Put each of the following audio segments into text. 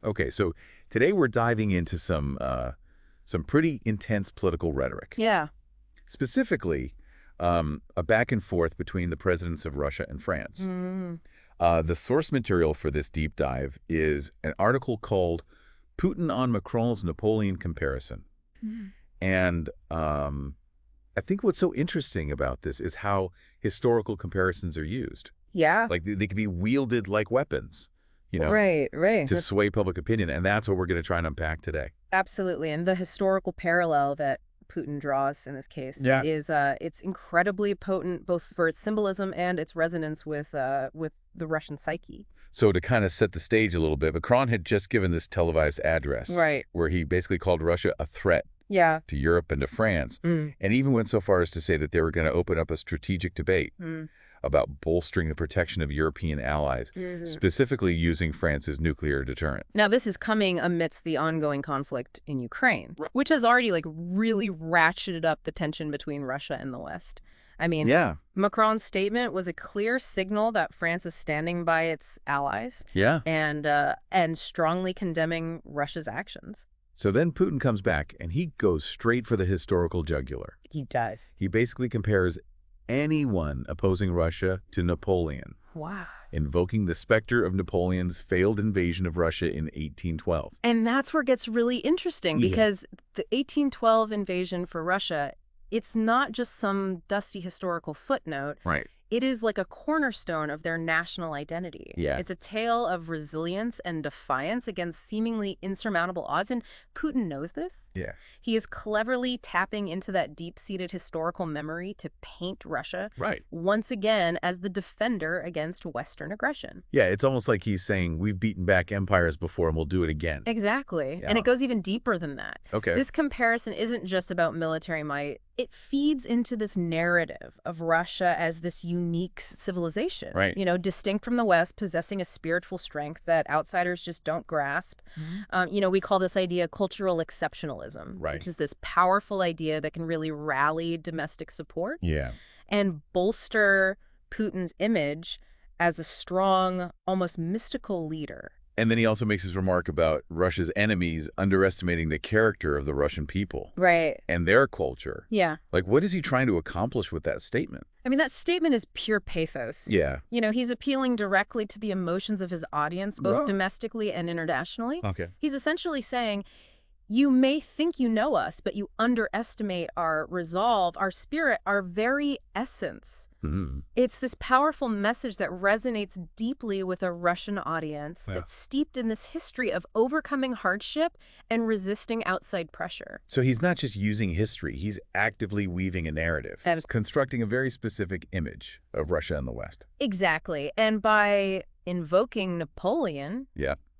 Okay, so today we're diving into some pretty intense political rhetoric. Yeah. Specifically, a back and forth between the presidents of Russia and France. Mm. The source material for this deep dive is an article called Putin on Macron's Napoleon Comparison. Mm. And I think what's so interesting about this is how historical comparisons are used. Yeah. Like they can be wielded like weapons, Right. to sway public opinion. And that's what we're going to try and unpack today. Absolutely. And the historical parallel that Putin draws in this case is it's incredibly potent both for its symbolism and its resonance with the Russian psyche. So to kind of set the stage a little bit, Macron had just given this televised address Right. where he basically called Russia a threat Yeah. to Europe and to France, and even went so far as to say that they were going to open up a strategic debate about bolstering the protection of European allies, specifically using France's nuclear deterrent. Now, this is coming amidst the ongoing conflict in Ukraine, which has already really ratcheted up the tension between Russia and the West. I mean, Yeah. Macron's statement was a clear signal that France is standing by its allies Yeah. and strongly condemning Russia's actions. So then Putin comes back, and he goes straight for the historical jugular. He does. He basically compares anyone opposing Russia to Napoleon, Wow. invoking the specter of Napoleon's failed invasion of Russia in 1812. And that's where it gets really interesting because the 1812 invasion for Russia, it's not just some dusty historical footnote. Right. It is like a cornerstone of their national identity. Yeah. It's a tale of resilience and defiance against seemingly insurmountable odds, and Putin knows this. Yeah. He is cleverly tapping into that deep-seated historical memory to paint Russia Right. once again as the defender against Western aggression. Yeah, it's almost like he's saying, we've beaten back empires before and we'll do it again. Exactly. Yeah. And it goes even deeper than that. Okay. This comparison isn't just about military might. It feeds into this narrative of Russia as this unique civilization, Right. Distinct from the West, possessing a spiritual strength that outsiders just don't grasp. We call this idea cultural exceptionalism, Right. which is this powerful idea that can really rally domestic support Yeah. and bolster Putin's image as a strong, almost mystical leader. And then he also makes his remark about Russia's enemies underestimating the character of the Russian people. Right. And their culture. Yeah. Like, what is he trying to accomplish with that statement? I mean, that statement is pure pathos. Yeah. He's appealing directly to the emotions of his audience, both domestically and internationally. Okay. He's essentially saying, you may think you know us, but you underestimate our resolve, our spirit, our very essence. It's this powerful message that resonates deeply with a Russian audience that's steeped in this history of overcoming hardship and resisting outside pressure. So he's not just using history, he's actively weaving a narrative, constructing a very specific image of Russia and the West. Exactly. And by invoking Napoleon,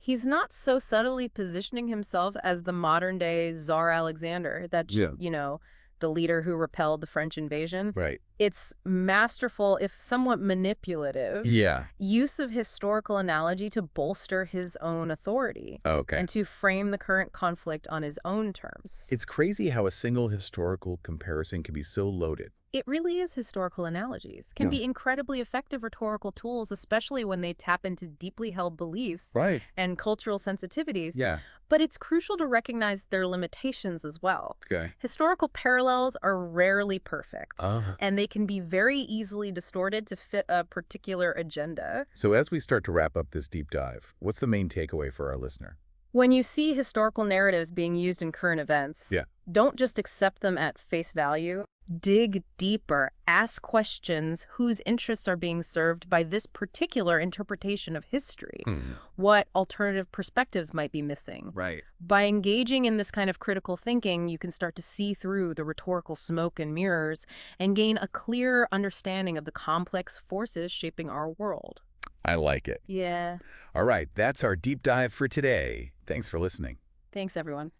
he's not so subtly positioning himself as the modern-day Tsar Alexander, the leader who repelled the French invasion. Right. It's masterful, if somewhat manipulative, use of historical analogy to bolster his own authority. Okay. And to frame the current conflict on his own terms. It's crazy how a single historical comparison can be so loaded. It really is historical analogies. Can be incredibly effective rhetorical tools, especially when they tap into deeply held beliefs and cultural sensitivities. Yeah. But it's crucial to recognize their limitations as well. Okay. Historical parallels are rarely perfect, and they can be very easily distorted to fit a particular agenda. So as we start to wrap up this deep dive, what's the main takeaway for our listener? When you see historical narratives being used in current events, don't just accept them at face value. Dig deeper, ask questions whose interests are being served by this particular interpretation of history. What alternative perspectives might be missing. Right. By engaging in this kind of critical thinking, you can start to see through the rhetorical smoke and mirrors and gain a clearer understanding of the complex forces shaping our world. I like it. Yeah. All right, that's our deep dive for today. Thanks for listening. Thanks, everyone.